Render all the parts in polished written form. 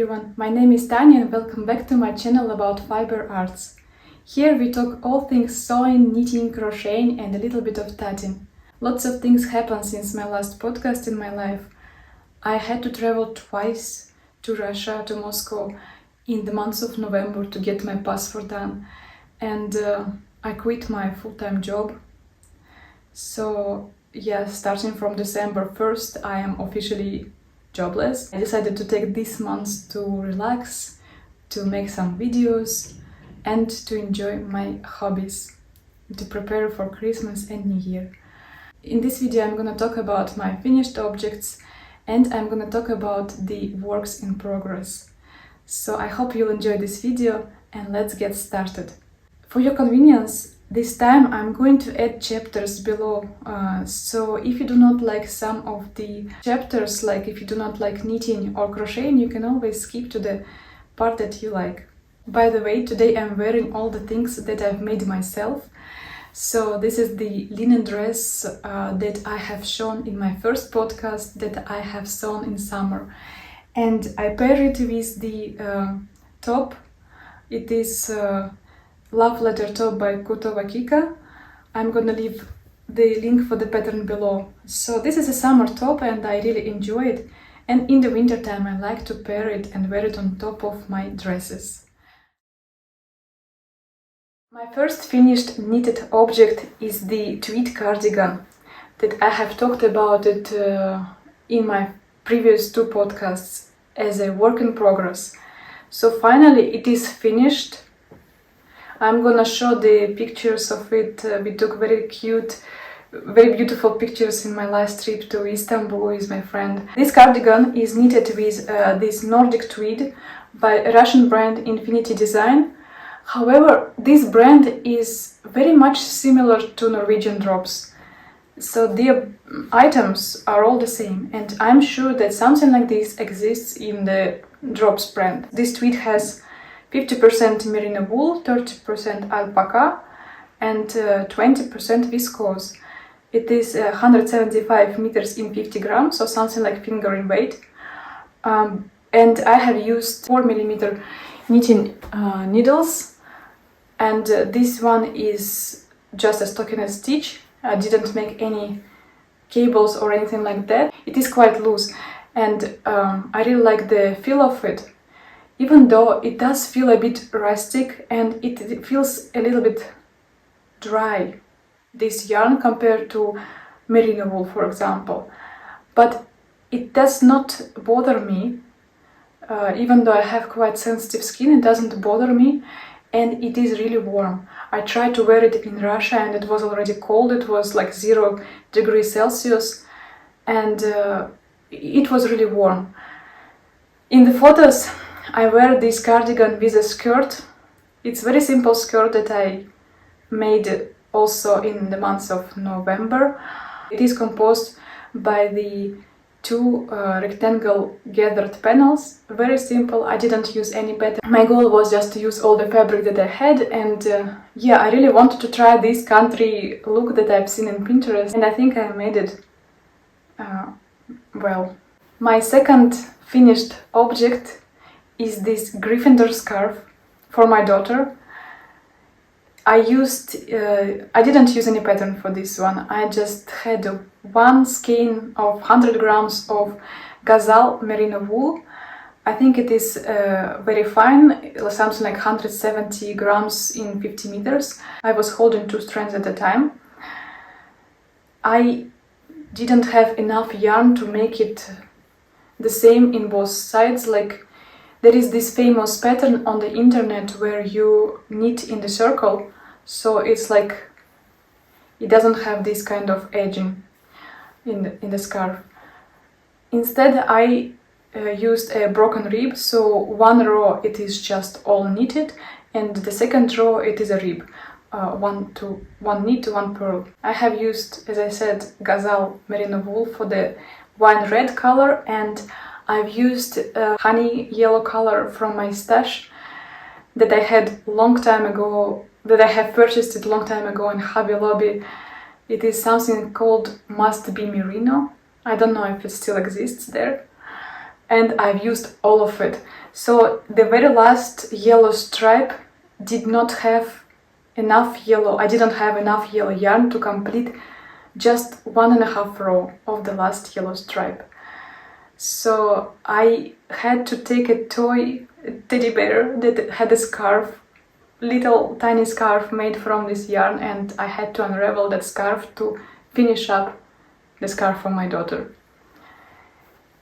everyone, my name is Tanya and welcome back to my channel about fiber arts. Here we talk all things sewing, knitting, crocheting and a little bit of tatting. Lots of things happened since my last podcast in my life. I had to travel twice to Russia, to Moscow in the month of November to get my passport done, and I quit my full-time job. So yeah, starting from December 1st I am officially jobless. I decided to take this month to relax, to make some videos and to enjoy my hobbies, to prepare for Christmas and New Year. In this video I'm gonna talk about my finished objects and I'm gonna talk about the works in progress. So I hope you'll enjoy this video and let's get started. For your convenience, this time I'm going to add chapters below, so if you do not like some of the chapters, like if you do not like knitting or crocheting, you can always skip to the part that you like. By the way, today I'm wearing all the things that I've made myself. So this is the linen dress that I have shown in my first podcast that I have sewn in summer. And I pair it with the top. It is Love Letter Top by Kutova Kika. I'm gonna leave the link for the pattern below. So this is a summer top and I really enjoy it. And in the winter time I like to pair it and wear it on top of my dresses. My first finished knitted object is the tweed cardigan that I have talked about it in my previous two podcasts as a work in progress. So finally it is finished. I'm gonna show the pictures of it. We took very cute, very beautiful pictures in my last trip to Istanbul with my friend. This cardigan is knitted with this Nordic tweed by Russian brand Infinity Design. However, this brand is very much similar to Norwegian drops. So the items are all the same, and I'm sure that something like this exists in the drops brand. This tweed has 50% merino wool, 30% alpaca and 20% viscose. It is 175 meters in 50 grams, so something like finger in weight. And I have used 4mm knitting needles, and this one is just a stockinette stitch. I didn't make any cables or anything like that. It is quite loose and I really like the feel of it. Even though it does feel a bit rustic and it feels a little bit dry, this yarn, compared to merino wool, for example. But it does not bother me, even though I have quite sensitive skin, it doesn't bother me, and it is really warm. I tried to wear it in Russia and it was already cold, it was like 0 degrees Celsius, and it was really warm. In the photos I wear this cardigan with a skirt. It's a very simple skirt that I made also in the month of November. It is composed by the two rectangle gathered panels. Very simple, I didn't use any pattern. My goal was just to use all the fabric that I had, and yeah, I really wanted to try this country look that I've seen in Pinterest, and I think I made it well. My second finished object is this Gryffindor scarf for my daughter. I didn't use any pattern for this one. I just had one skein of 100 grams of Gazal merino wool. I think it is very fine, something like 170 grams in 50 meters. I was holding 2 strands at a time. I didn't have enough yarn to make it the same in both sides. Like, there is this famous pattern on the internet where you knit in the circle, so it's like it doesn't have this kind of edging in the scarf. Instead I used a broken rib, so one row it is just all knitted and the second row it is a rib, one knit, one purl. I have used, as I said, Gazal merino wool for the wine red color, and I've used honey yellow color from my stash that I had long time ago, that I have purchased it long time ago in Hobby Lobby. It is something called Must Be Merino. I don't know if it still exists there. and I've used all of it. So the very last yellow stripe did not have enough yellow. I didn't have enough yellow yarn to complete just 1.5 row of the last yellow stripe. So I had to take a toy teddy bear that had a scarf, little tiny scarf made from this yarn, and I had to unravel that scarf to finish up the scarf for my daughter.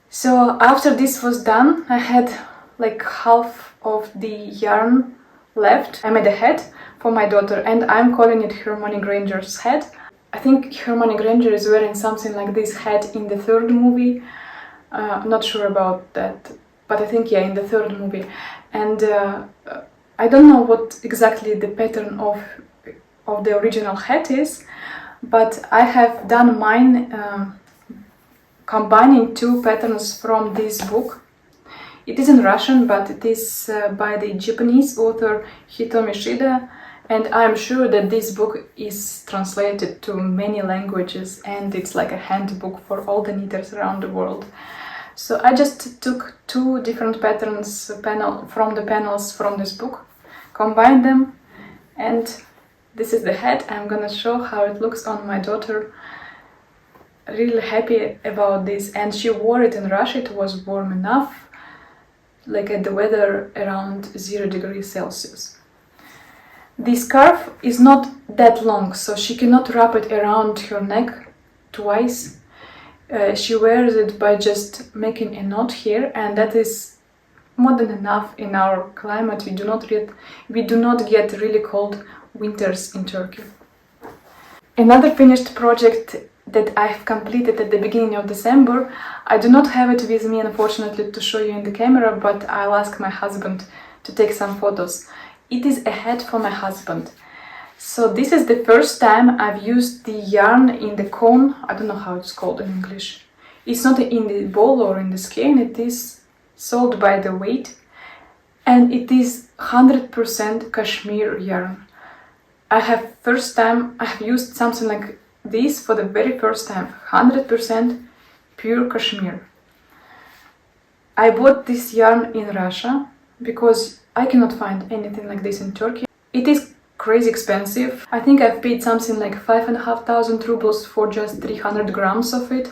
So after this was done, I had like half of the yarn left. I made a hat for my daughter, and I'm calling it Hermione Granger's hat. I think Hermione Granger is wearing something like this hat in the third movie. Not sure about that, but I think in the third movie. And I don't know what exactly the pattern of the original hat is, but I have done mine combining two patterns from this book. It is in Russian, but it is by the Japanese author Hitomi Shida, and I'm sure that this book is translated to many languages, and it's like a handbook for all the knitters around the world. So I just took two different patterns from the panels from this book, combined them, and this is the hat. I'm gonna show how it looks on my daughter. Really happy about this, and she wore it in Russia. It was warm enough, like at the weather around 0 degrees Celsius. The scarf is not that long, so she cannot wrap it around her neck twice. She wears it by just making a knot here, and that is more than enough in our climate. We do not get really cold winters in Turkey. Another finished project that I've completed at the beginning of December. I do not have it with me, unfortunately, to show you in the camera, but I'll ask my husband to take some photos. It is a hat for my husband. So this is the first time I've used the yarn in the cone. I don't know how it's called in English. It's not in the ball or in the skein, it is sold by the weight, and it is 100% cashmere yarn. I have used something like this for the very first time, 100% pure cashmere. I bought this yarn in Russia because I cannot find anything like this in Turkey. It is crazy expensive. I think I've paid something like 5,500 rubles for just 300 grams of it.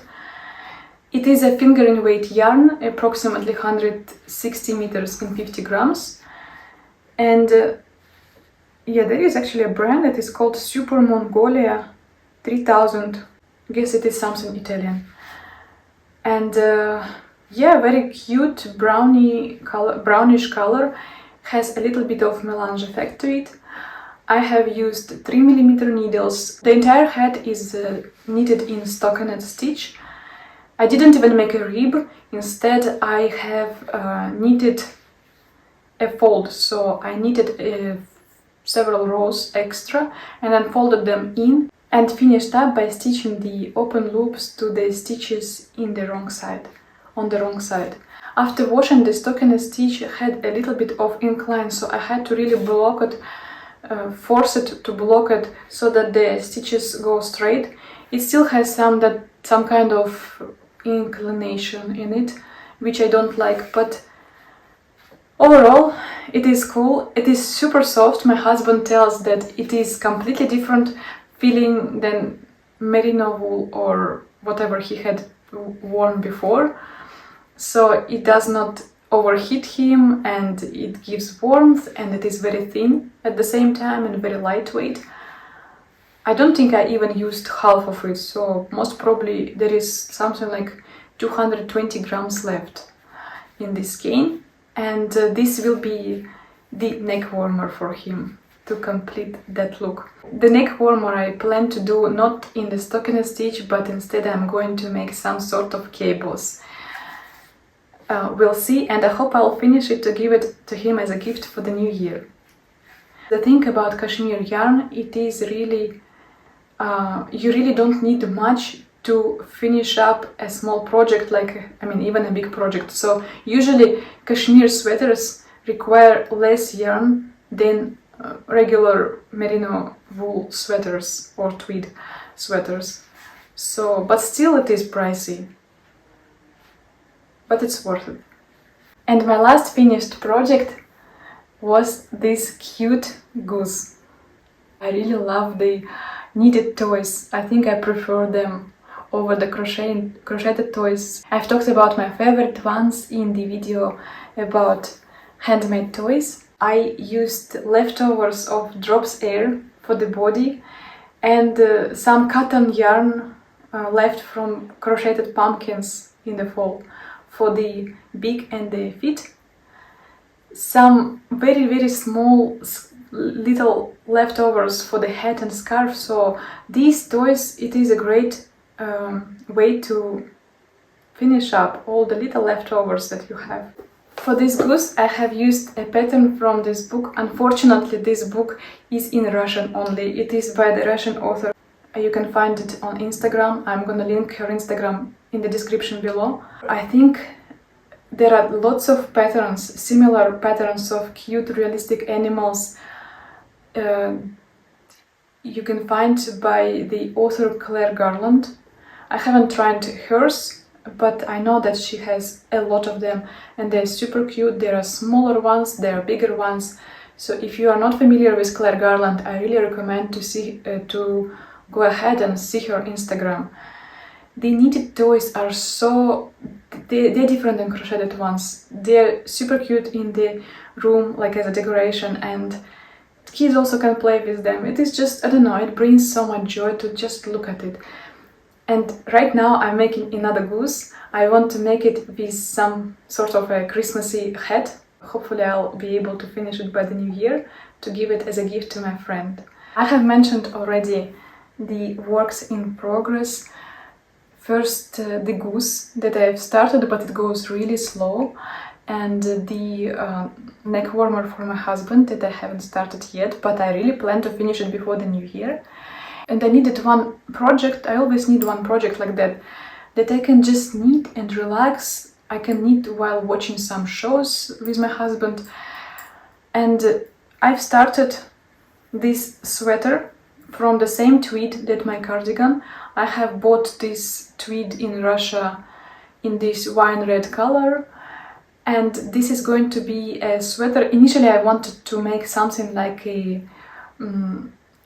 It is a fingering weight yarn, approximately 160 meters in 50 grams. And there is actually a brand that is called Super Mongolia 3000. I guess it is something Italian. And very cute brownish color, has a little bit of melange effect to it. I have used 3mm needles. The entire hat is knitted in stockinette stitch. I didn't even make a rib. Instead, I have knitted a fold. So I knitted several rows extra and then folded them in and finished up by stitching the open loops to the stitches on the wrong side. After washing, the stockinette stitch had a little bit of incline, so I had to really block it, force it to block it so that the stitches go straight. It still has some kind of inclination in it, which I don't like, but overall it is cool. It is super soft. My husband tells that it is completely different feeling than merino wool or whatever he had worn before. So it does not overheat him, and it gives warmth, and it is very thin at the same time and very lightweight. I don't think I even used half of it, so most probably there is something like 220 grams left in this skein, and this will be the neck warmer for him to complete that look. The neck warmer I plan to do not in the stockinette stitch, but instead I'm going to make some sort of cables. We'll see, and I hope I'll finish it to give it to him as a gift for the new year. The thing about cashmere yarn, it is really, you really don't need much to finish up a small project, even a big project. So usually cashmere sweaters require less yarn than regular merino wool sweaters or tweed sweaters. So, but still it is pricey. But it's worth it. And my last finished project was this cute goose. I really love the knitted toys. I think I prefer them over the crocheted toys. I've talked about my favorite ones in the video about handmade toys. I used leftovers of Drops Air for the body and some cotton yarn left from crocheted pumpkins in the fall for the beak and the feet. Some very small little leftovers for the hat and scarf. So these toys, it is a great way to finish up all the little leftovers that you have. For this goose I have used a pattern from this book. Unfortunately this book is in Russian only. It is by the Russian author. You can find it on Instagram. I'm gonna link her Instagram in the description below. I think there are lots of patterns, similar patterns of cute realistic animals you can find by the author Claire Garland. I haven't tried hers, but I know that she has a lot of them and they're super cute. There are smaller ones, there are bigger ones. So if you are not familiar with Claire Garland, I really recommend to go ahead and see her Instagram. The knitted toys are they're different than crocheted ones. They're super cute in the room, like as a decoration, and kids also can play with them. It is just, I don't know, it brings so much joy to just look at it. And right now I'm making another goose. I want to make it with some sort of a Christmassy hat. Hopefully I'll be able to finish it by the new year to give it as a gift to my friend. I have mentioned already the works in progress. First, the goose that I've started, but it goes really slow, and the neck warmer for my husband that I haven't started yet, but I really plan to finish it before the new year. And I needed one project. I always need one project like that I can just knit and relax. I can knit while watching some shows with my husband. And I've started this sweater from the same tweed that my cardigan. I have bought this tweed in Russia in this wine red color, and this is going to be a sweater. Initially I wanted to make something like a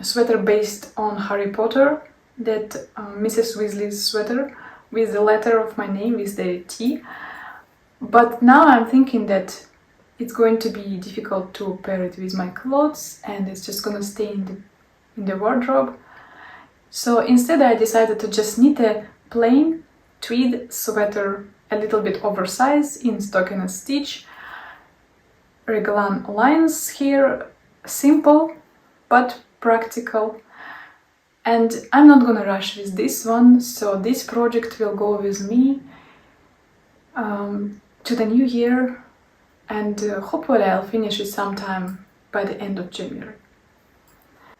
sweater based on Harry Potter, that Mrs. Weasley's sweater with the letter of my name, with the T. But now I'm thinking that it's going to be difficult to pair it with my clothes and it's just gonna stay in the wardrobe. So instead I decided to just knit a plain tweed sweater, a little bit oversized, in stocking and stitch, raglan lines here, simple but practical. And I'm not gonna rush with this one, so this project will go with me to the new year, and hopefully I'll finish it sometime by the end of January.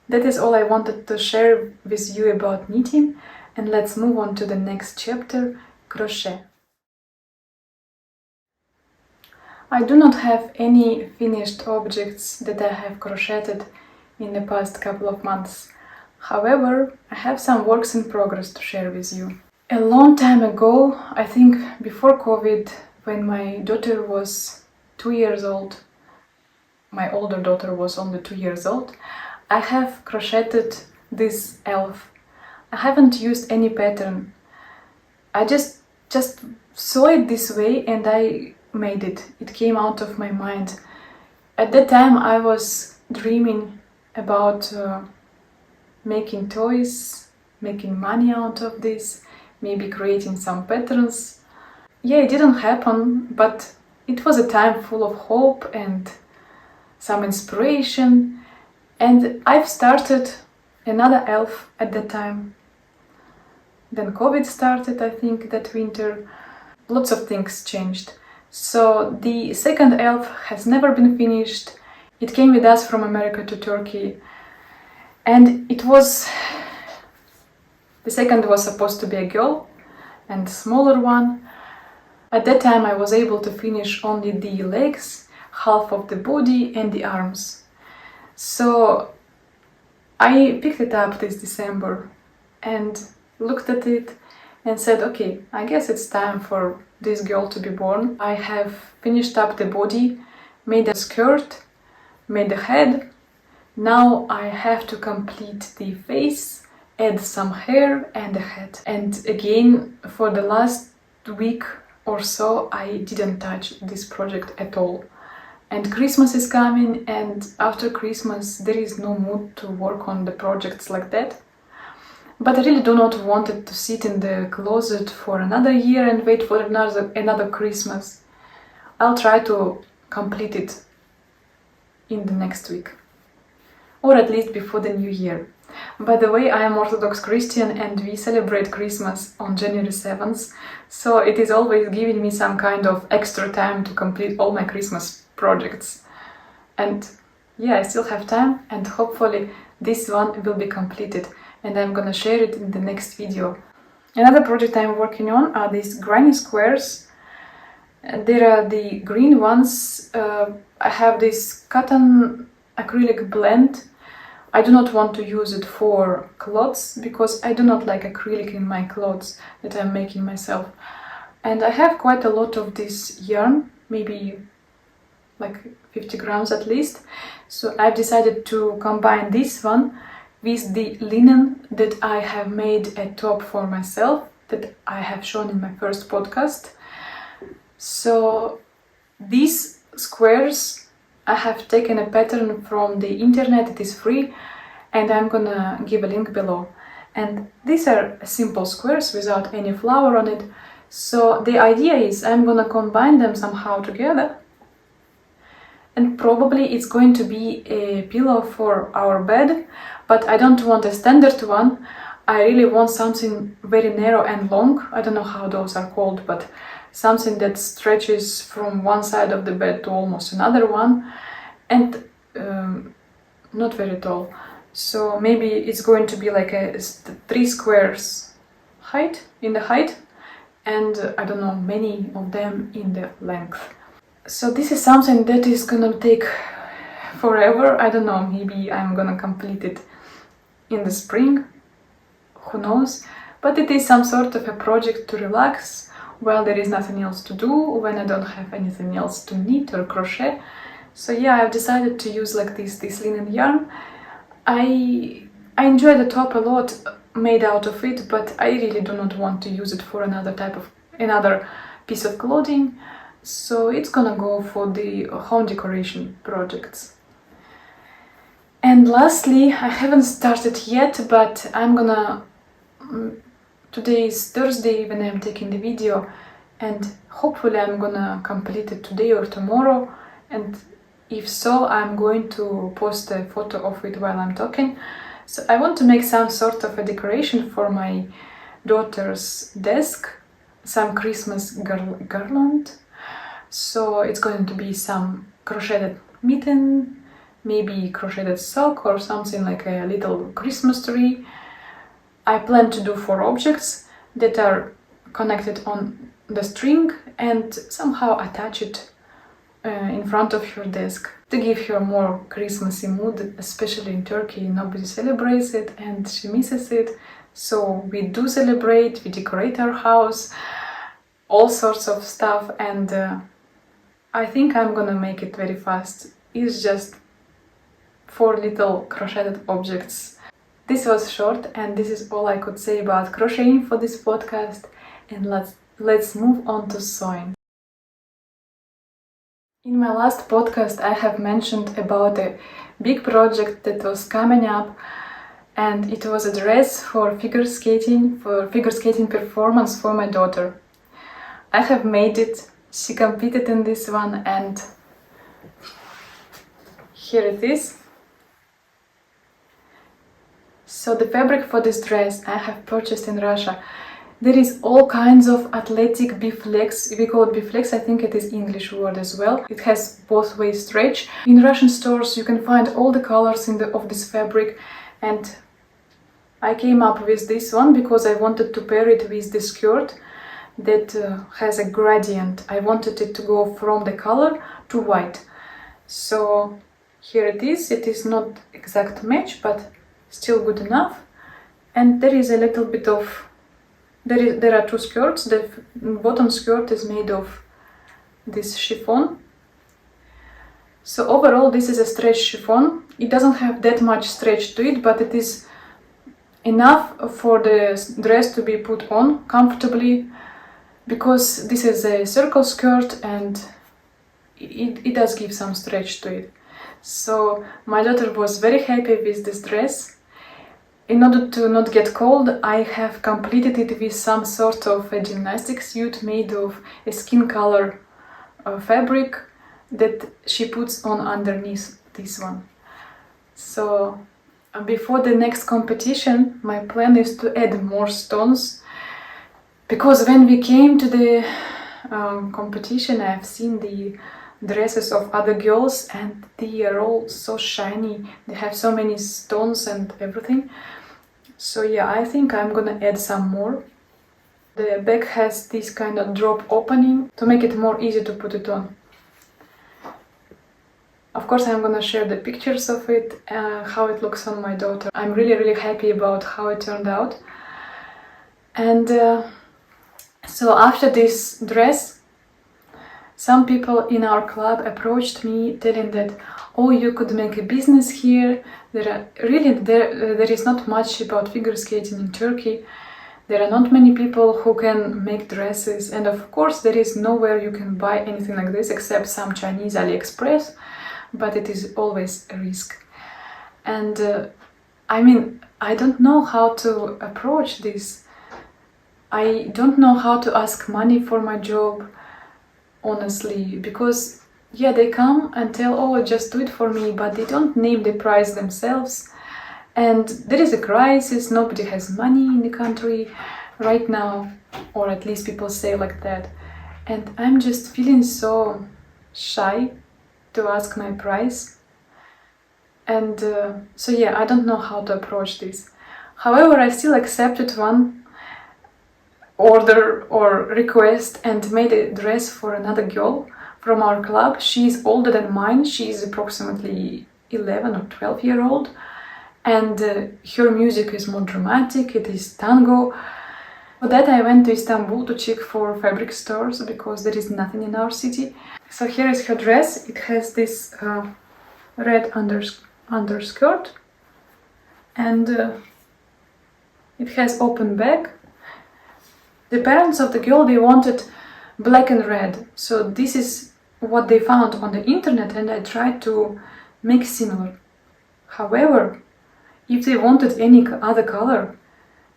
That is all I wanted to share with you about knitting, and let's move on to the next chapter, crochet. I do not have any finished objects that I have crocheted in the past couple of months. However, I have some works in progress to share with you. A long time ago, I think before COVID, when my daughter was 2 years old, my older daughter was only 2 years old, I have crocheted this elf. I haven't used any pattern. I just saw it this way and I made it. It came out of my mind. At that time I was dreaming about making toys, making money out of this, maybe creating some patterns. Yeah, it didn't happen, but it was a time full of hope and some inspiration. And I've started another elf at that time. Then COVID started, I think, that winter. Lots of things changed. So the second elf has never been finished. It came with us from America to Turkey. And the second was supposed to be a girl and smaller one. At that time I was able to finish only the legs, half of the body and the arms. So I picked it up this December and looked at it and said, okay, I guess it's time for this girl to be born. I have finished up the body, made a skirt, made the head. Now I have to complete the face, add some hair and the head. And again, for the last week or so, I didn't touch this project at all. And Christmas is coming, and after Christmas there is no mood to work on the projects like that. But I really do not want it to sit in the closet for another year and wait for another Christmas. I'll try to complete it in the next week, or at least before the new year. By the way, I am Orthodox Christian and we celebrate Christmas on January 7th, so it is always giving me some kind of extra time to complete all my Christmas projects. And yeah, I still have time, and hopefully this one will be completed and I'm gonna share it in the next video. Another project I'm working on are these granny squares. There are the green ones. I have this cotton acrylic blend. I do not want to use it for clothes because I do not like acrylic in my clothes that I'm making myself. And I have quite a lot of this yarn, maybe like 50 grams at least. So I've decided to combine this one with the linen that I have made a top for myself that I have shown in my first podcast. So these squares, I have taken a pattern from the internet, it is free, and I'm gonna give a link below. And these are simple squares without any flower on it. So the idea is I'm gonna combine them somehow together, and probably it's going to be a pillow for our bed, but I don't want a standard one. I really want something very narrow and long. I don't know how those are called, but something that stretches from one side of the bed to almost another one, and not very tall. So maybe it's going to be like a 3 squares height, in the height, and I don't know, many of them in the length. So this is something that is gonna take forever. I don't know, maybe I'm gonna complete it in the spring, who knows, but it is some sort of a project to relax while there is nothing else to do, when I don't have anything else to knit or crochet. So yeah, I've decided to use like this linen yarn. I enjoy the top a lot made out of it, but I really do not want to use it for another piece of clothing. So it's gonna go for the home decoration projects. And lastly, I haven't started yet, but I'm gonna today is Thursday when I'm taking the video, and hopefully I'm gonna complete it today or tomorrow, and if so, I'm going to post a photo of it while I'm talking. So I want to make some sort of a decoration for my daughter's desk, some Christmas garland. So it's going to be some crocheted mitten, maybe crocheted sock or something like a little Christmas tree. I plan to do 4 objects that are connected on the string and somehow attach it in front of her desk to give her more Christmassy mood, especially in Turkey. Nobody celebrates it and she misses it. So we do celebrate, we decorate our house, all sorts of stuff, and I think I'm gonna make it very fast. It's just 4 little crocheted objects. This was short, and this is all I could say about crocheting for this podcast, and let's move on to sewing. In my last podcast I have mentioned about a big project that was coming up, and it was a dress for figure skating performance for my daughter. I have made it, she competed in this one, and here it is. So the fabric for this dress I have purchased in Russia. There is all kinds of athletic biflex, we call it biflex, I think it is English word as well. It has both way stretch. In Russian stores you can find all the colors of this fabric, and I came up with this one because I wanted to pair it with the skirt that has a gradient. I wanted it to go from the color to white. So here it is not exact match, but still good enough. And there is a little bit of there are two skirts. The bottom skirt is made of this chiffon. So overall this is a stretch chiffon. It doesn't have that much stretch to it, but it is enough for the dress to be put on comfortably, because this is a circle skirt and it does give some stretch to it. So my daughter was very happy with this dress. In order to not get cold, I have completed it with some sort of a gymnastic suit made of a skin color fabric that she puts on underneath this one. So before the next competition, my plan is to add more stones, because when we came to the competition, I have seen the dresses of other girls and they are all so shiny. They have so many stones and everything. So yeah, I think I'm gonna add some more. The back has this kind of drop opening to make it more easy to put it on. Of course, I'm gonna share the pictures of it, how it looks on my daughter. I'm really happy about how it turned out. And so after this dress, some people in our club approached me telling that, oh, you could make a business here. There is not much about figure skating in Turkey. There are not many people who can make dresses, and of course there is nowhere you can buy anything like this except some Chinese AliExpress, but it is always a risk. And I mean, I don't know how to approach this. I don't know how to ask money for my job, honestly, because yeah, they come and tell, oh, just do it for me, but they don't name the price themselves. And there is a crisis, nobody has money in the country right now, or at least people say like that. And I'm just feeling so shy to ask my price. And so yeah, I don't know how to approach this. However, I still accepted one order or request and made a dress for another girl from our club. She is older than mine. She is approximately 11 or 12-year-old, and her music is more dramatic. It is tango. For that I went to Istanbul to check for fabric stores, because there is nothing in our city. So here is her dress. It has this red underskirt, and it has open back. The parents of the girl, they wanted black and red, so this is what they found on the internet, and I tried to make similar. However, if they wanted any other color,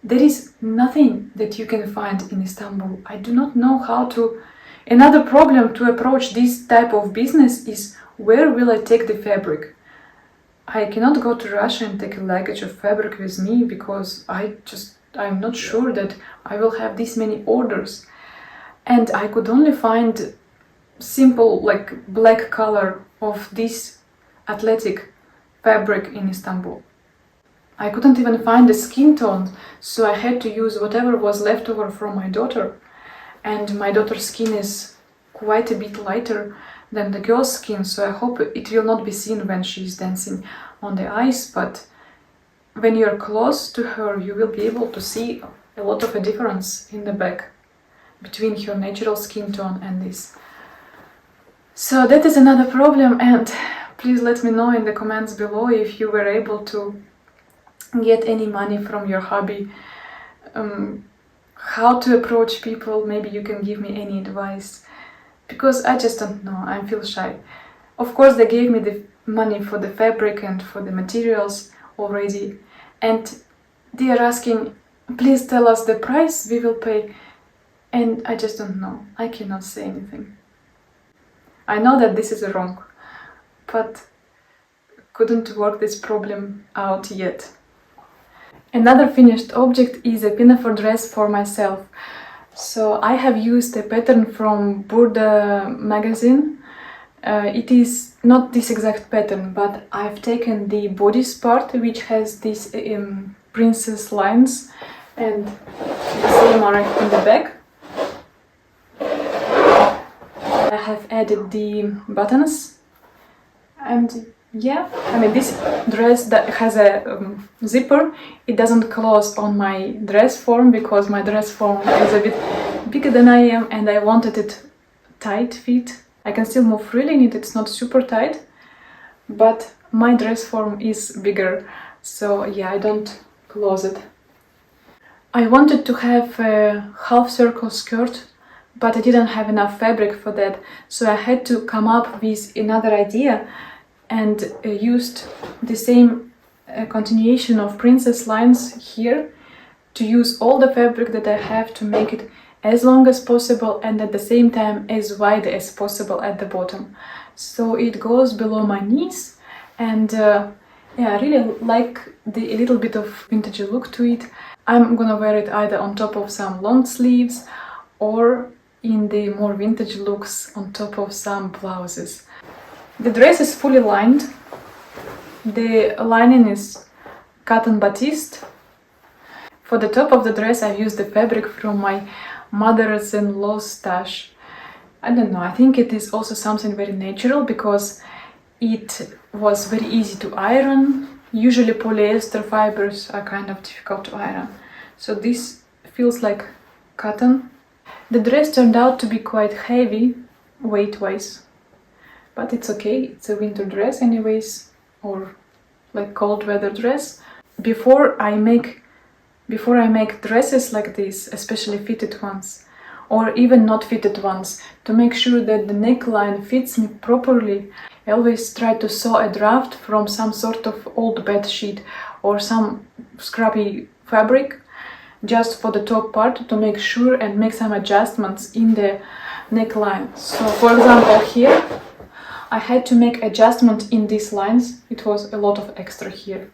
there is nothing that you can find in Istanbul. I do not know how to. Another problem to approach this type of business is, where will I take the fabric? I cannot go to Russia and take a luggage of fabric with me, because I'm not sure that I will have this many orders. And I could only find simple, like, black color of this athletic fabric in Istanbul. I couldn't even find the skin tone, so I had to use whatever was left over from my daughter. And my daughter's skin is quite a bit lighter than the girl's skin, so I hope it will not be seen when she's dancing on the ice, but when you're close to her, you will be able to see a lot of a difference in the back between her natural skin tone and this. So that is another problem, and please let me know in the comments below if you were able to get any money from your hobby, how to approach people. Maybe you can give me any advice, because I just don't know, I feel shy. Of course, they gave me the money for the fabric and for the materials already, and they are asking, please tell us the price we will pay, and I just don't know. I cannot say anything. I know that this is wrong, but couldn't work this problem out yet. Another finished object is a pinafore dress for myself. So I have used a pattern from Burda magazine. It is not this exact pattern, but I've taken the bodice part, which has these princess lines, and the same are in the back. I have added the buttons, and yeah, I mean, this dress that has a zipper, it doesn't close on my dress form because my dress form is a bit bigger than I am and I wanted it tight fit. I can still move freely in it, it's not super tight, but my dress form is bigger, so yeah, I don't close it. I wanted to have a half circle skirt, but I didn't have enough fabric for that, so I had to come up with another idea and used the same continuation of princess lines here to use all the fabric that I have to make it as long as possible and at the same time as wide as possible at the bottom. So it goes below my knees, and yeah, I really like the little bit of vintage look to it. I'm gonna wear it either on top of some long sleeves or in the more vintage looks on top of some blouses. The dress is fully lined. The lining is cotton batiste. For the top of the dress I used the fabric from my mother-in-law's stash. I don't know, I think it is also something very natural because it was very easy to iron. Usually polyester fibers are kind of difficult to iron, so this feels like cotton. The dress turned out to be quite heavy weight-wise, but it's okay, it's a winter dress anyways, or like cold weather dress. Before I make dresses like this, especially fitted ones, or even not fitted ones, to make sure that the neckline fits me properly, I always try to sew a draft from some sort of old bed sheet or some scrappy fabric just for the top part to make sure and make some adjustments in the neckline. So for example here I had to make adjustment in these lines, it was a lot of extra here.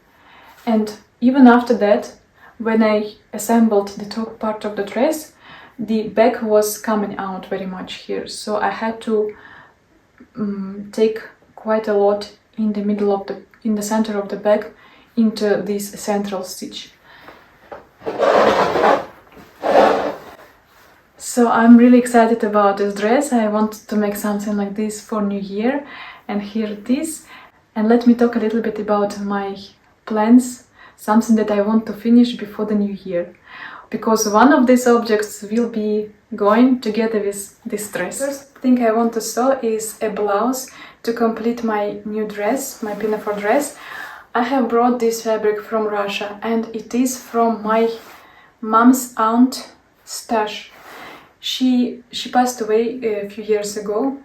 And even after that, when I assembled the top part of the dress, the back was coming out very much here, so I had to take quite a lot in the middle of in the center of the back into this central stitch. So I'm really excited about this dress. I want to make something like this for New Year, and here it is. And let me talk a little bit about my plans, something that I want to finish before the New Year, because one of these objects will be going together with this dress. First thing I want to sew is a blouse to complete my new dress, my pinafore dress. I have brought this fabric from Russia and it is from my mom's aunt stash. She passed away a few years ago,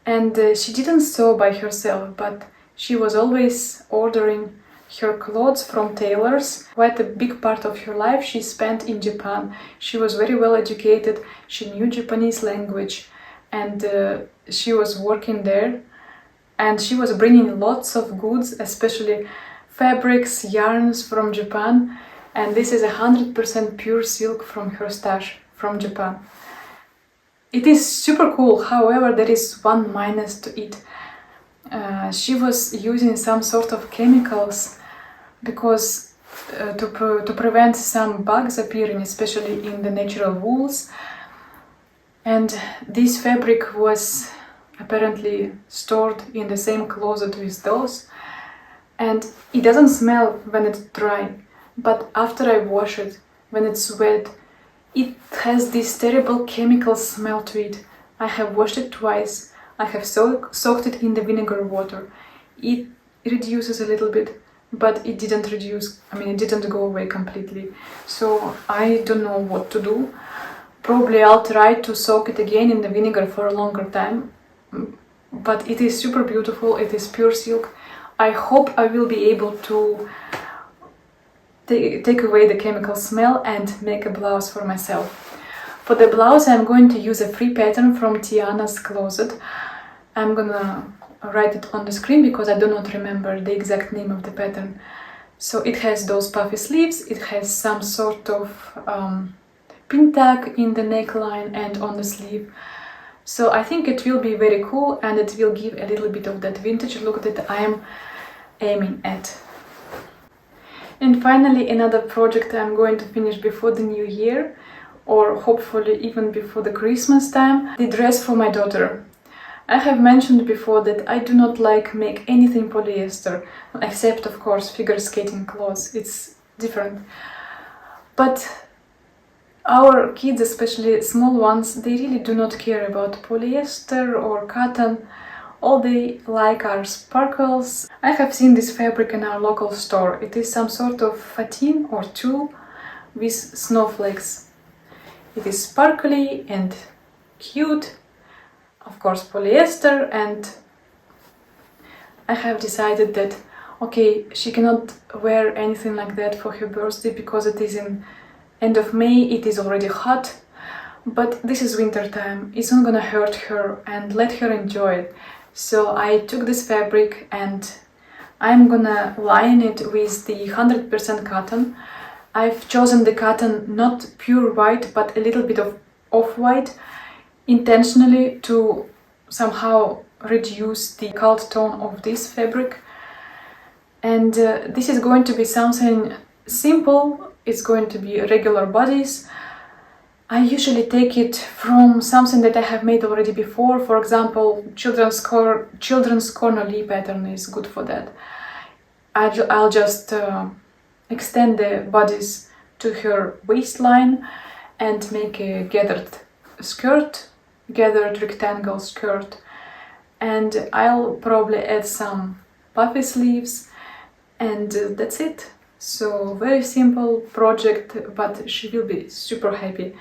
and she didn't sew by herself, but she was always ordering her clothes from tailors. Quite a big part of her life she spent in Japan. She was very well educated, she knew Japanese language, and she was working there, and she was bringing lots of goods, especially fabrics, yarns from Japan, and this is 100% pure silk from her stash from Japan. It is super cool, however there is one minus to it. She was using some sort of chemicals because to prevent some bugs appearing, especially in the natural wools, and this fabric was apparently stored in the same closet with those, and it doesn't smell when it's dry, but after I wash it, when it's wet, it has this terrible chemical smell to it. I have washed it twice. I have soaked it in the vinegar water. It reduces a little bit, but it didn't reduce, it didn't go away completely. So I don't know what to do. Probably I'll try to soak it again in the vinegar for a longer time. But it is super beautiful, it is pure silk. I hope I will be able to take away the chemical smell and make a blouse for myself. For the blouse I'm going to use a free pattern from Tiana's Closet. I'm gonna write it on the screen because I do not remember the exact name of the pattern. So it has those puffy sleeves, it has some sort of pin tag in the neckline and on the sleeve. So I think it will be very cool and it will give a little bit of that vintage look that I am aiming at. And finally, another project I'm going to finish before the new year, or hopefully even before the Christmas time, the dress for my daughter. I have mentioned before that I do not like make anything polyester, except of course figure skating clothes. It's different. But our kids, especially small ones, they really do not care about polyester or cotton. All they like are sparkles. I have seen this fabric in our local store. It is some sort of fatine or tulle with snowflakes. It is sparkly and cute, of course polyester, and I have decided that okay, she cannot wear anything like that for her birthday because it is in end of May, it is already hot, but this is winter time, it's not gonna hurt her, and let her enjoy it. So I took this fabric and I'm gonna line it with the 100% cotton. I've chosen the cotton not pure white but a little bit of off-white intentionally to somehow reduce the cold tone of this fabric. And this is going to be something simple. It's going to be regular bodies. I usually take it from something that I have made already before. For example, children's corner pattern is good for that. I'll just extend the bodice to her waistline and make a gathered rectangle skirt. And I'll probably add some puffy sleeves, and that's it. So very simple project, but she will be super happy.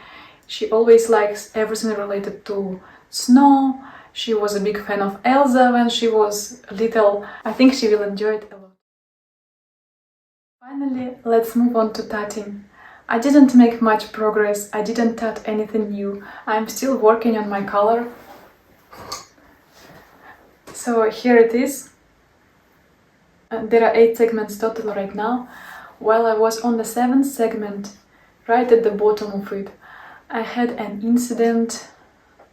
She always likes everything related to snow. She was a big fan of Elsa when she was little. I think she will enjoy it a lot. Finally, let's move on to tatting. I didn't make much progress, I didn't tat anything new. I'm still working on my color. So here it is. There are 8 segments total right now. While I was on the 7th segment, right at the bottom of it, I had an incident.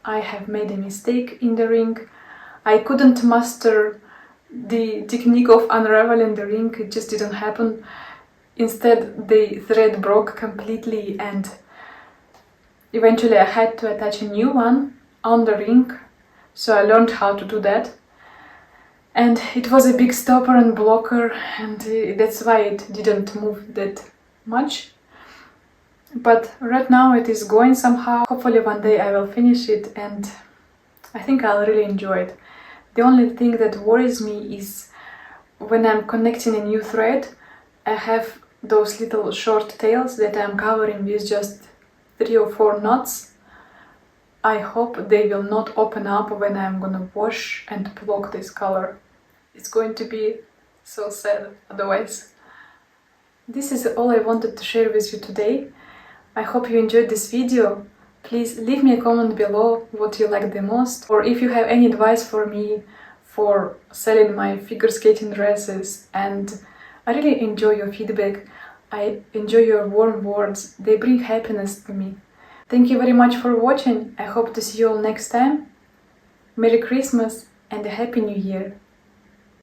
I have made a mistake in the ring. I couldn't master the technique of unraveling the ring, it just didn't happen. Instead, the thread broke completely and eventually I had to attach a new one on the ring, so I learned how to do that. And it was a big stopper and blocker, and that's why it didn't move that much. But right now it is going somehow. Hopefully one day I will finish it and I think I'll really enjoy it. The only thing that worries me is when I'm connecting a new thread, I have those little short tails that I'm covering with just 3 or 4 knots. I hope they will not open up when I'm gonna wash and block this color. It's going to be so sad otherwise. This is all I wanted to share with you today. I hope you enjoyed this video. Please leave me a comment below what you like the most, or if you have any advice for me for selling my figure skating dresses. And I really enjoy your feedback. I enjoy your warm words. They bring happiness to me. Thank you very much for watching. I hope to see you all next time. Merry Christmas and a Happy New Year!